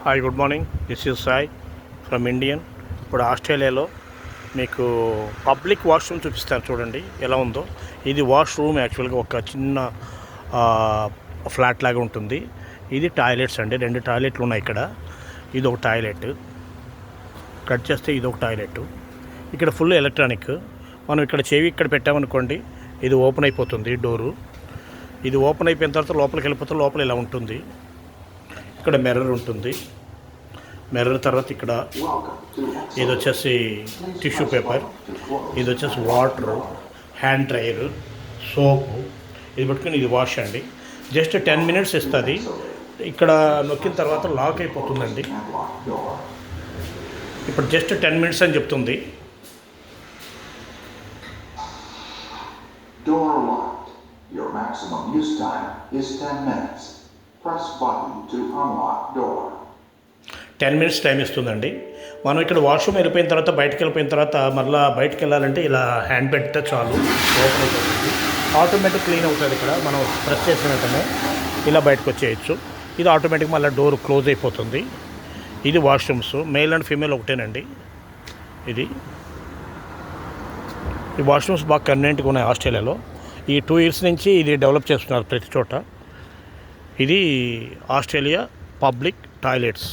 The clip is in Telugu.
Hi, good morning. This is Sai from Indian. ఇప్పుడు ఆస్ట్రేలియాలో మీకు పబ్లిక్ వాష్రూమ్ చూపిస్తాను, చూడండి ఎలా ఉందో. ఇది వాష్రూమ్ యాక్చువల్గా ఒక చిన్న ఫ్లాట్ లాగా ఉంటుంది. ఇది టాయిలెట్స్ అండి, 2 టాయిలెట్లు ఉన్నాయి ఇక్కడ. ఇది ఒక టాయిలెట్, కట్ చేస్తే ఇది ఒక టాయిలెట్. ఇక్కడ ఫుల్ ఎలక్ట్రానిక్. మనం ఇక్కడ చెవి ఇక్కడ పెట్టామనుకోండి, ఇది ఓపెన్ అయిపోతుంది డోరు. ఇది ఓపెన్ అయిపోయిన తర్వాత లోపలికి వెళ్ళిపోతే లోపల ఇలా ఉంటుంది. ఇక్కడ మిర్రర్ ఉంటుంది. మిర్రర్ తర్వాత ఇక్కడ ఇది వచ్చేసి టిష్యూ పేపర్, ఇది వచ్చేసి వాటర్, హ్యాండ్ డ్రైయర్, సోపు. ఇది పట్టుకుని ఇది వాష్ అండి. జస్ట్ 10 minutes ఇస్తుంది. ఇక్కడ నొక్కిన తర్వాత లాక్ అయిపోతుందండి. ఇప్పుడు జస్ట్ 10 minutes అని చెప్తుంది. Door locked. Your maximum use time is 10 minutes. Press button to unlock door. 10 minutes time ఇస్తుందండి. మనం ఇక్కడ వాష్రూమ్ వెళ్ళిపోయిన తర్వాత, బయటకు వెళ్ళిపోయిన తర్వాత మళ్ళీ బయటకు వెళ్ళాలంటే ఇలా హ్యాండ్ పెడితే చాలు, ఓపెన్ అయిపోతుంది. ఆటోమేటిక్ క్లీన్ అవుతుంది. ఇక్కడ మనం ప్రెస్ చేసిన వెంటనే ఇలా బయటకు వచ్చేయచ్చు. ఇది ఆటోమేటిక్ మళ్ళీ డోర్ క్లోజ్ అయిపోతుంది. ఇది వాష్రూమ్స్, మేల్ అండ్ ఫీమేల్ ఒకటేనండి. ఈ వాష్రూమ్స్ బాగా కన్వీనియంట్గా ఉన్నాయి ఆస్ట్రేలియాలో. ఈ 2 years నుంచి ఇది డెవలప్ చేస్తున్నారు ప్రతి చోట. ఇది ఆస్ట్రేలియా పబ్లిక్ టాయిలెట్స్.